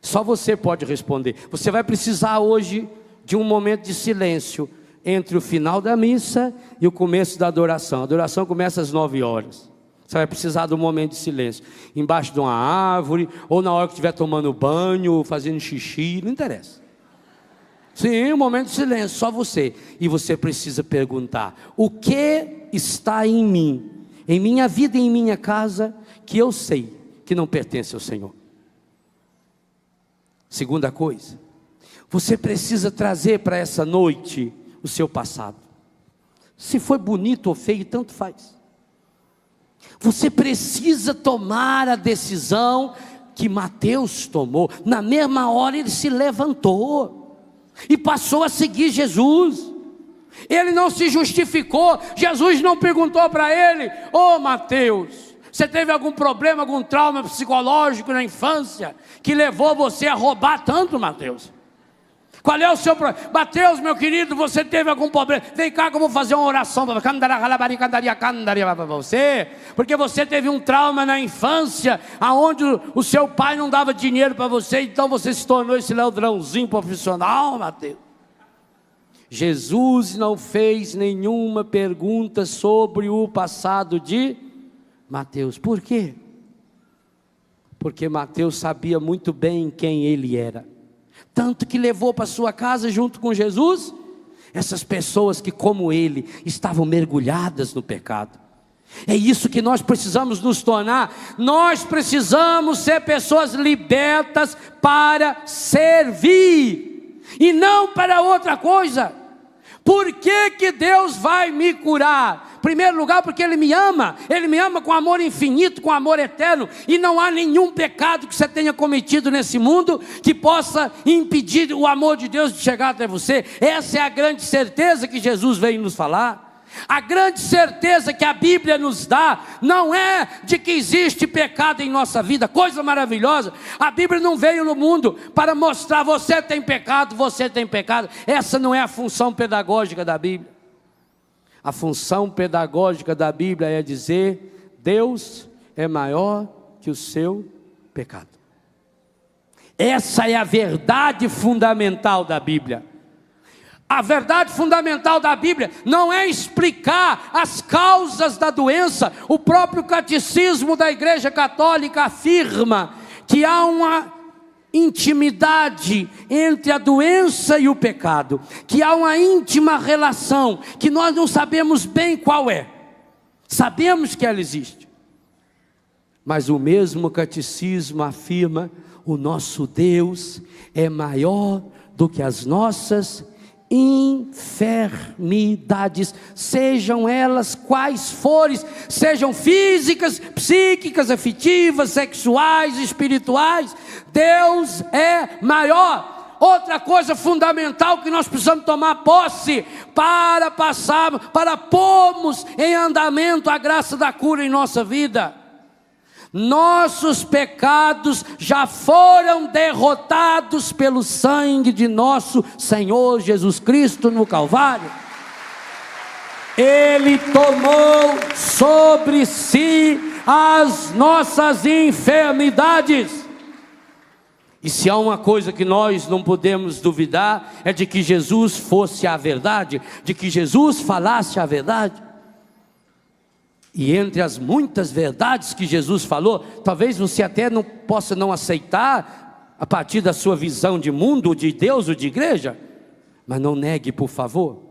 Só você pode responder. Você vai precisar hoje de um momento de silêncio entre o final da missa e o começo da adoração. A adoração começa às 9 horas. Você vai precisar de um momento de silêncio, embaixo de uma árvore, ou na hora que estiver tomando banho, fazendo xixi, não interessa. Sim, um momento de silêncio, só você. E você precisa perguntar: o que está em mim, em minha vida e em minha casa, que eu sei que não pertence ao Senhor? Segunda coisa, você precisa trazer para essa noite o seu passado. Se foi bonito ou feio, tanto faz. Você precisa tomar a decisão que Mateus tomou. Na mesma hora ele se levantou e passou a seguir Jesus. Ele não se justificou. Jesus não perguntou para ele: ô Mateus, você teve algum problema, algum trauma psicológico na infância que levou você a roubar tanto, Mateus? Qual é o seu problema? Mateus, meu querido, você teve algum problema? Vem cá que eu vou fazer uma oração para você, porque você teve um trauma na infância, aonde o seu pai não dava dinheiro para você, então você se tornou esse ladrãozinho profissional, Mateus. Jesus não fez nenhuma pergunta sobre o passado de Mateus. Por quê? Porque Mateus sabia muito bem quem ele era. Tanto que levou para sua casa junto com Jesus essas pessoas que, como ele, estavam mergulhadas no pecado. É isso que nós precisamos nos tornar. Nós precisamos ser pessoas libertas para servir e não para outra coisa. Por que que Deus vai me curar? Em primeiro lugar, porque Ele me ama com amor infinito, com amor eterno, e não há nenhum pecado que você tenha cometido nesse mundo que possa impedir o amor de Deus de chegar até você. Essa é a grande certeza que Jesus veio nos falar. A grande certeza que a Bíblia nos dá não é de que existe pecado em nossa vida, coisa maravilhosa. A Bíblia não veio no mundo para mostrar você tem pecado, você tem pecado. Essa não é a função pedagógica da Bíblia. A função pedagógica da Bíblia é dizer: Deus é maior que o seu pecado. Essa é a verdade fundamental da Bíblia. A verdade fundamental da Bíblia não é explicar as causas da doença. O próprio catecismo da Igreja Católica afirma que há uma intimidade entre a doença e o pecado, que há uma íntima relação, que nós não sabemos bem qual é. Sabemos que ela existe, mas o mesmo catecismo afirma: o nosso Deus é maior do que as nossas enfermidades, sejam elas quais forem, sejam físicas, psíquicas, afetivas, sexuais, espirituais. Deus é maior. Outra coisa fundamental que nós precisamos tomar posse para pormos em andamento a graça da cura em nossa vida: nossos pecados já foram derrotados pelo sangue de nosso Senhor Jesus Cristo no Calvário. Ele tomou sobre si as nossas enfermidades. E se há uma coisa que nós não podemos duvidar, é de que Jesus fosse a verdade, de que Jesus falasse a verdade. E entre as muitas verdades que Jesus falou, talvez você até não possa não aceitar a partir da sua visão de mundo, de Deus ou de igreja, mas não negue, por favor.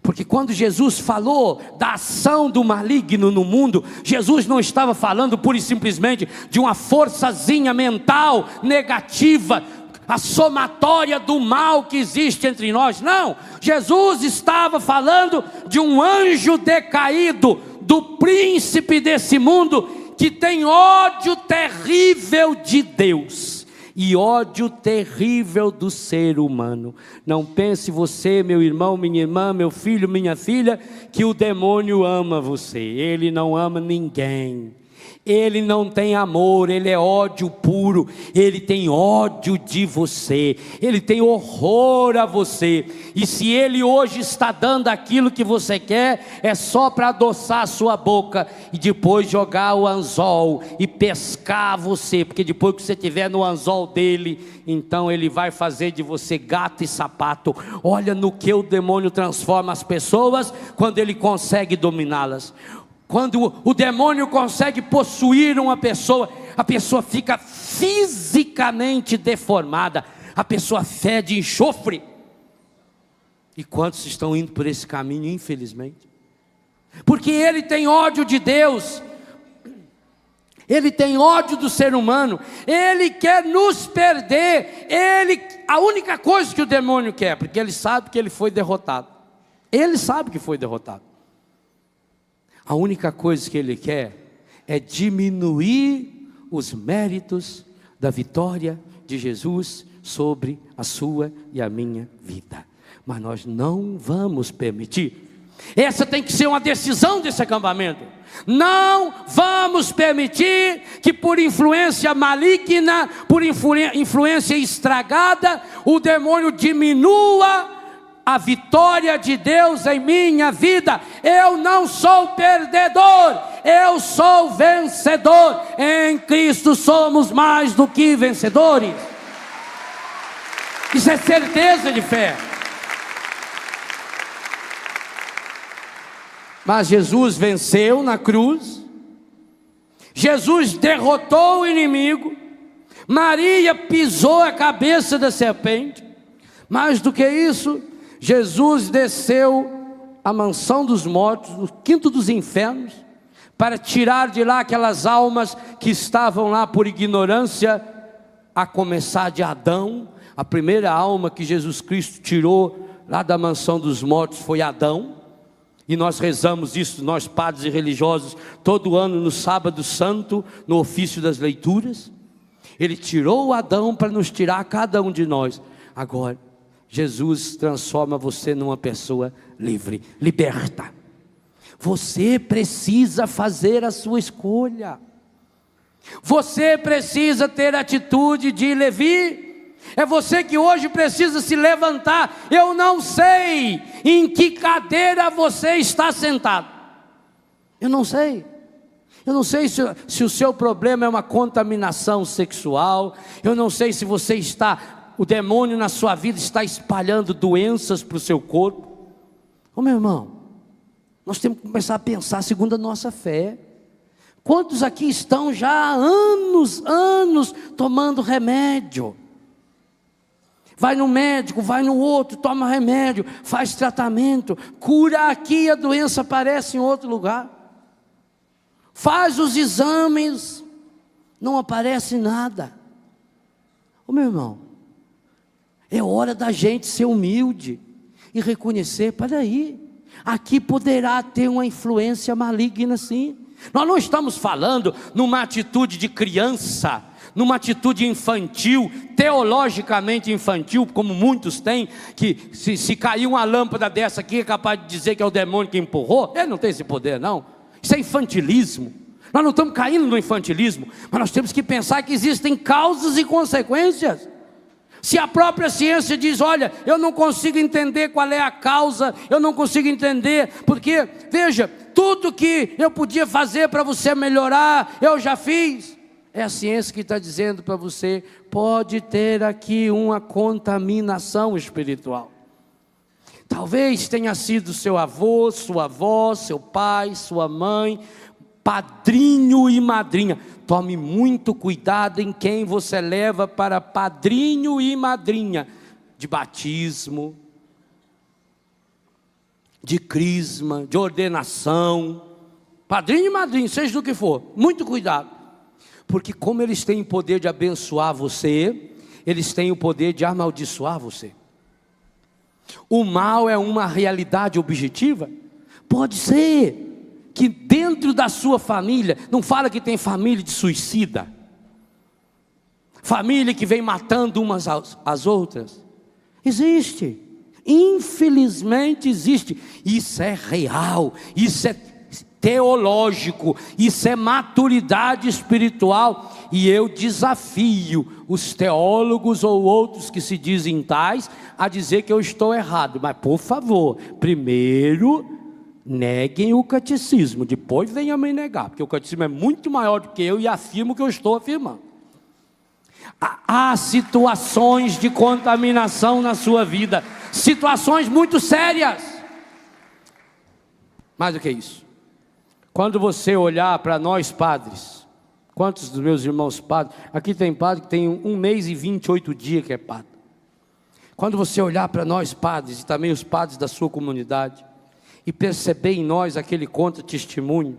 Porque quando Jesus falou da ação do maligno no mundo, Jesus não estava falando pura e simplesmente de uma forçazinha mental negativa, a somatória do mal que existe entre nós. Não, Jesus estava falando de um anjo decaído, do príncipe desse mundo, que tem ódio terrível de Deus e ódio terrível do ser humano. Não pense você, meu irmão, minha irmã, meu filho, minha filha, que o demônio ama você. Ele não ama ninguém. Ele não tem amor, ele é ódio puro. Ele tem ódio de você, ele tem horror a você. E se ele hoje está dando aquilo que você quer, é só para adoçar a sua boca e depois jogar o anzol e pescar você. Porque depois que você estiver no anzol dele, então ele vai fazer de você gato e sapato. Olha no que o demônio transforma as pessoas quando ele consegue dominá-las. Quando o demônio consegue possuir uma pessoa, a pessoa fica fisicamente deformada, a pessoa fede enxofre. E quantos estão indo por esse caminho, infelizmente? Porque ele tem ódio de Deus, ele tem ódio do ser humano, ele quer nos perder. A única coisa que o demônio quer, porque ele sabe que ele foi derrotado, ele sabe que foi derrotado. A única coisa que ele quer é diminuir os méritos da vitória de Jesus sobre a sua e a minha vida. Mas nós não vamos permitir. Essa tem que ser uma decisão desse acampamento. Não vamos permitir que por influência maligna, por influência estragada, o demônio diminua a vitória de Deus em minha vida. Eu não sou perdedor, eu sou vencedor. Em Cristo somos mais do que vencedores. Isso é certeza de fé. Mas Jesus venceu na cruz, Jesus derrotou o inimigo, Maria pisou a cabeça da serpente. Mais do que isso, Jesus desceu à mansão dos mortos, no quinto dos infernos, para tirar de lá aquelas almas que estavam lá por ignorância, a começar de Adão. A primeira alma que Jesus Cristo tirou lá da mansão dos mortos foi Adão. E nós rezamos isso, nós padres e religiosos, todo ano no sábado santo, no ofício das leituras. Ele tirou Adão para nos tirar cada um de nós. Agora Jesus transforma você numa pessoa livre, liberta. Você precisa fazer a sua escolha. Você precisa ter atitude de Levi. É você que hoje precisa se levantar. Eu não sei em que cadeira você está sentado. Eu não sei. Eu não sei se o seu problema é uma contaminação sexual. Eu não sei se você está, o demônio na sua vida está espalhando doenças para o seu corpo. Ô meu irmão, nós temos que começar a pensar segundo a nossa fé. Quantos aqui estão já há anos tomando remédio? Vai no médico, vai no outro, toma remédio, faz tratamento, cura aqui e a doença aparece em outro lugar. Faz os exames, não aparece nada. Ô meu irmão, é hora da gente ser humilde e reconhecer, peraí, aqui poderá ter uma influência maligna sim. Nós não estamos falando numa atitude de criança, numa atitude infantil, teologicamente infantil, como muitos têm, que se cair uma lâmpada dessa aqui é capaz de dizer que é o demônio que empurrou. Ele não tem esse poder não, isso é infantilismo. Nós não estamos caindo no infantilismo, mas nós temos que pensar que existem causas e consequências. Se a própria ciência diz, olha, eu não consigo entender qual é a causa, eu não consigo entender, porque, veja, tudo que eu podia fazer para você melhorar, eu já fiz. É a ciência que está dizendo para você, pode ter aqui uma contaminação espiritual. Talvez tenha sido seu avô, sua avó, seu pai, sua mãe, padrinho e madrinha. Tome muito cuidado em quem você leva para padrinho e madrinha de batismo, de crisma, de ordenação. Padrinho e madrinha, seja do que for, muito cuidado. Porque como eles têm o poder de abençoar você, eles têm o poder de amaldiçoar você. O mal é uma realidade objetiva? Pode ser que dentro da sua família, não fala que tem família de suicida, família que vem matando umas às outras, existe, infelizmente existe, isso é real, isso é teológico, isso é maturidade espiritual, e eu desafio os teólogos ou outros que se dizem tais, a dizer que eu estou errado, mas por favor, primeiro neguem o catecismo, depois venham me negar, porque o catecismo é muito maior do que eu e afirmo o que eu estou afirmando. Há situações de contaminação na sua vida, situações muito sérias. Mais do que isso, quando você olhar para nós padres, quantos dos meus irmãos padres, aqui tem padre que tem 1 mês e 28 dias que é padre. Quando você olhar para nós padres e também os padres da sua comunidade, e perceber em nós aquele contra-testemunho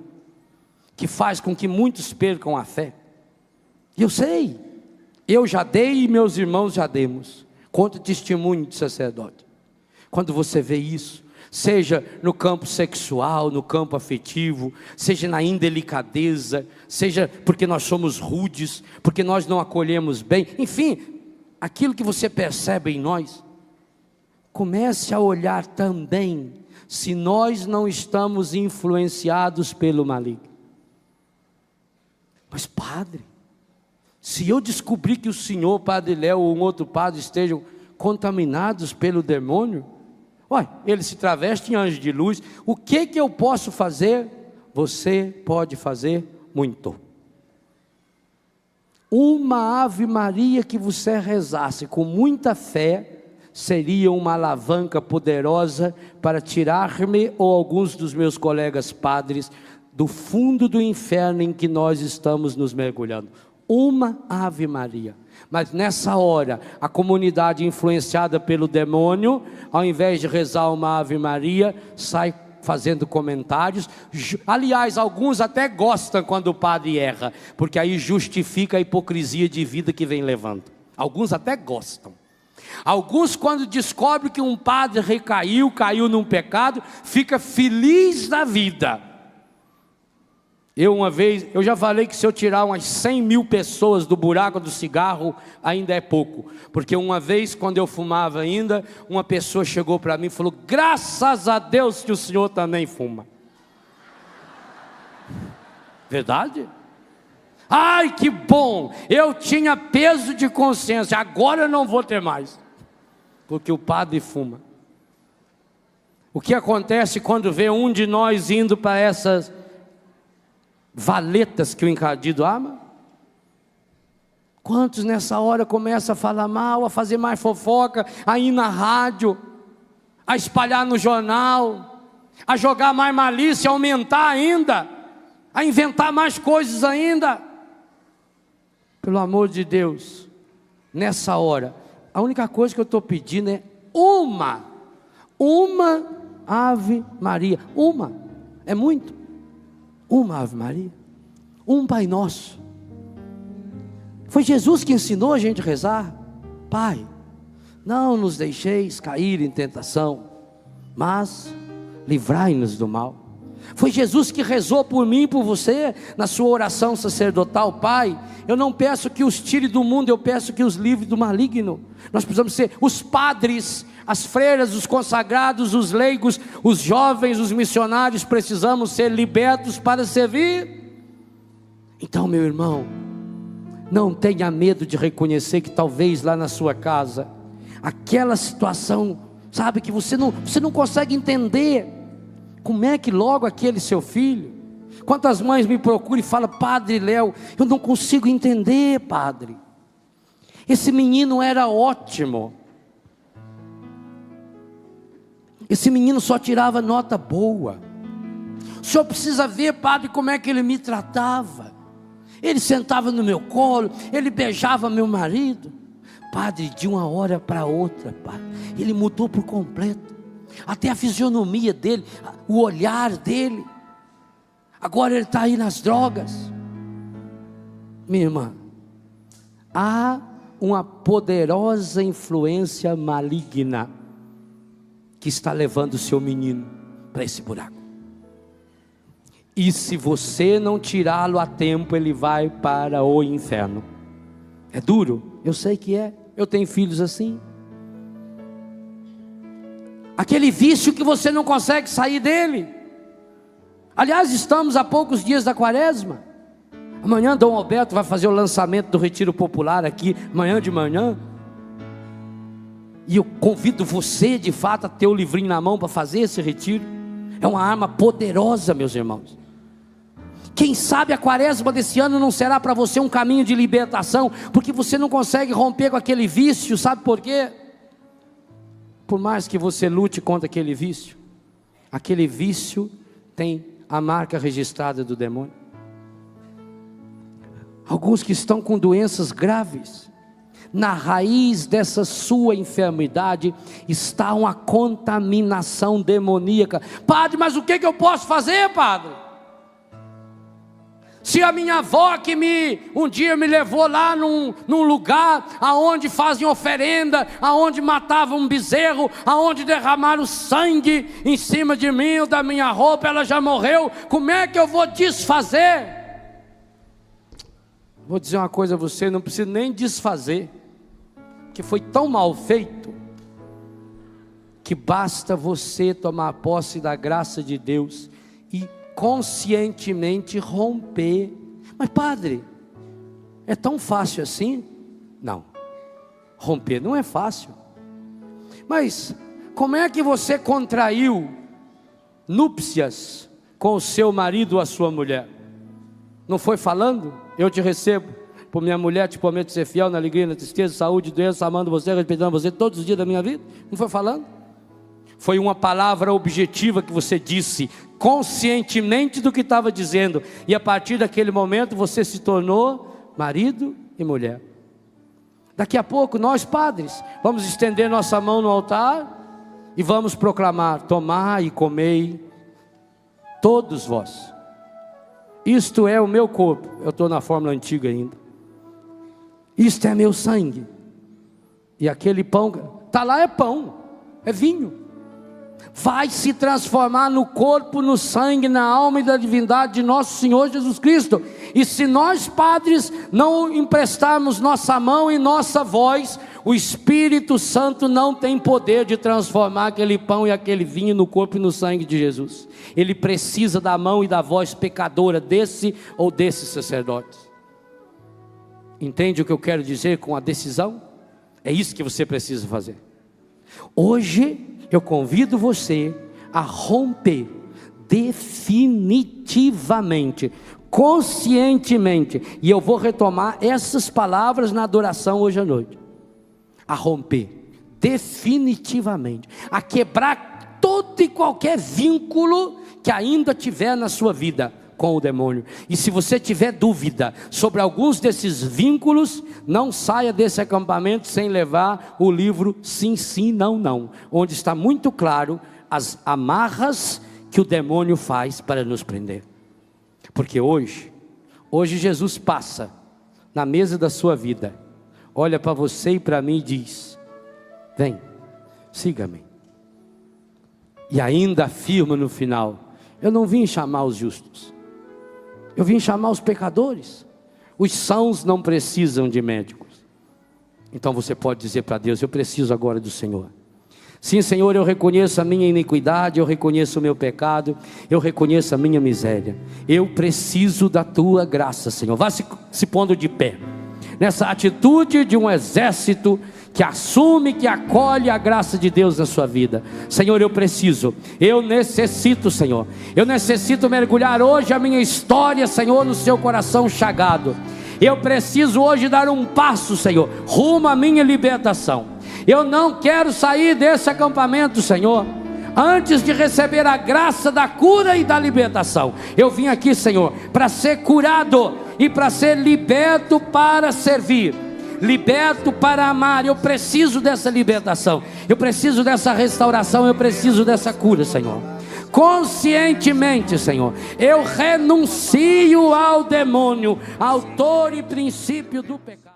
que faz com que muitos percam a fé. Eu sei, eu já dei e meus irmãos já demos contra-testemunho de sacerdote. Quando você vê isso, seja no campo sexual, no campo afetivo, seja na indelicadeza, seja porque nós somos rudes, porque nós não acolhemos bem, enfim, aquilo que você percebe em nós, comece a olhar também se nós não estamos influenciados pelo maligno. Mas padre, se eu descobrir que o senhor, padre Léo, ou um outro padre estejam contaminados pelo demônio, olha, ele se traveste em anjo de luz, o que eu posso fazer? Você pode fazer muito. Uma Ave Maria que você rezasse com muita fé, seria uma alavanca poderosa para tirar-me ou alguns dos meus colegas padres do fundo do inferno em que nós estamos nos mergulhando. Uma Ave Maria. Mas nessa hora, a comunidade influenciada pelo demônio, ao invés de rezar uma Ave Maria, sai fazendo comentários. Aliás, alguns até gostam quando o padre erra, porque aí justifica a hipocrisia de vida que vem levando. Alguns até gostam. Alguns, quando descobrem que um padre caiu num pecado, fica feliz da vida. Uma vez, eu já falei que se eu tirar umas 100 mil pessoas do buraco do cigarro, ainda é pouco. Porque uma vez, quando eu fumava ainda, uma pessoa chegou para mim e falou, graças a Deus que o senhor também fuma. Verdade? Ai, que bom, eu tinha peso de consciência, agora eu não vou ter mais, porque o padre fuma. O que acontece quando vê um de nós indo para essas valetas que o encardido ama? Quantos nessa hora começam a falar mal, a fazer mais fofoca, a ir na rádio, a espalhar no jornal, a jogar mais malícia, a aumentar ainda, a inventar mais coisas ainda? Pelo amor de Deus, nessa hora, a única coisa que eu estou pedindo é uma Ave Maria. Uma, é muito. Uma Ave Maria, um Pai Nosso. Foi Jesus que ensinou a gente a rezar. Pai, não nos deixeis cair em tentação, mas livrai-nos do mal. Foi Jesus que rezou por mim e por você na sua oração sacerdotal. Pai, eu não peço que os tire do mundo, eu peço que os livre do maligno. Nós precisamos ser os padres, as freiras, os consagrados, os leigos, os jovens, os missionários, precisamos ser libertos para servir. Então, meu irmão, não tenha medo de reconhecer que talvez lá na sua casa, aquela situação, sabe, que você não consegue entender. Como é que logo aquele seu filho? Quantas mães me procuram e falam: Padre Léo, eu não consigo entender, padre. Esse menino era ótimo. Esse menino só tirava nota boa. O senhor precisa ver, padre, como é que ele me tratava. Ele sentava no meu colo, ele beijava meu marido. Padre, de uma hora para outra, padre, ele mudou por completo. Até a fisionomia dele, o olhar dele. Agora ele está aí nas drogas. Minha irmã, há uma poderosa influência maligna que está levando o seu menino para esse buraco. E se você não tirá-lo a tempo, ele vai para o inferno. É duro, eu sei que é. Eu tenho filhos assim. Aquele vício que você não consegue sair dele. Aliás, estamos a poucos dias da quaresma. Amanhã Dom Alberto vai fazer o lançamento do Retiro Popular aqui, amanhã de manhã. E eu convido você de fato a ter o livrinho na mão para fazer esse retiro. É uma arma poderosa, meus irmãos. Quem sabe a quaresma desse ano não será para você um caminho de libertação, porque você não consegue romper com aquele vício. Sabe por quê? Por mais que você lute contra aquele vício tem a marca registrada do demônio. Alguns que estão com doenças graves, na raiz dessa sua enfermidade está uma contaminação demoníaca. Padre, mas o que eu posso fazer, padre? Se a minha avó que um dia me levou lá num lugar aonde fazem oferenda, aonde matavam um bezerro, aonde derramaram sangue em cima de mim ou da minha roupa, ela já morreu, como é que eu vou desfazer? Vou dizer uma coisa a você, não precisa nem desfazer, que foi tão mal feito, que basta você tomar posse da graça de Deus e conscientemente romper. Mas padre, é tão fácil assim? Não, romper não é fácil. Mas como é que você contraiu núpcias com o seu marido ou a sua mulher? Não foi falando? Eu te recebo por minha mulher, te prometo ser fiel na alegria, na tristeza, saúde, doença, amando você, respeitando você todos os dias da minha vida. Não foi falando? Foi uma palavra objetiva que você disse, conscientemente do que estava dizendo, e a partir daquele momento você se tornou marido e mulher. Daqui a pouco nós padres vamos estender nossa mão no altar e vamos proclamar: tomai e comei todos vós, isto é o meu corpo. Eu estou na fórmula antiga ainda. Isto é meu sangue. E aquele pão, está lá, é pão, é vinho. vai se transformar no corpo, no sangue, na alma e na divindade de nosso Senhor Jesus Cristo. E se nós, padres, não emprestarmos nossa mão e nossa voz, o Espírito Santo não tem poder de transformar aquele pão e aquele vinho no corpo e no sangue de Jesus. Ele precisa da mão e da voz pecadora desse ou desses sacerdotes. Entende o que eu quero dizer com a decisão? É isso que você precisa fazer. Hoje eu convido você a romper definitivamente, conscientemente, e eu vou retomar essas palavras na adoração hoje à noite. A romper definitivamente, a quebrar todo e qualquer vínculo que ainda tiver na sua vida com o demônio. E se você tiver dúvida sobre alguns desses vínculos, não saia desse acampamento sem levar o livro Sim, Sim, Não, Não, onde está muito claro as amarras que o demônio faz para nos prender. Porque hoje Jesus passa na mesa da sua vida, olha para você e para mim e diz: vem, siga-me. E ainda afirma no final: eu não vim chamar os justos, eu vim chamar os pecadores. Os sãos não precisam de médicos. Então você pode dizer para Deus: eu preciso agora do Senhor. Sim, Senhor, eu reconheço a minha iniquidade, eu reconheço o meu pecado, eu reconheço a minha miséria. Eu preciso da tua graça, Senhor. Vá se pondo de pé, nessa atitude de um exército que assume, que acolhe a graça de Deus na sua vida. Senhor, eu necessito, Senhor, eu necessito mergulhar hoje a minha história, Senhor, no seu coração chagado. Eu preciso hoje dar um passo, Senhor, rumo à minha libertação. Eu não quero sair desse acampamento, Senhor, antes de receber a graça da cura e da libertação. Eu vim aqui, Senhor, para ser curado e para ser liberto para servir, liberto para amar. Eu preciso dessa libertação, eu preciso dessa restauração, eu preciso dessa cura, Senhor. Conscientemente, Senhor, eu renuncio ao demônio, autor e princípio do pecado.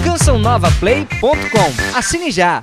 CançãoNovaPlay.com. Assine já!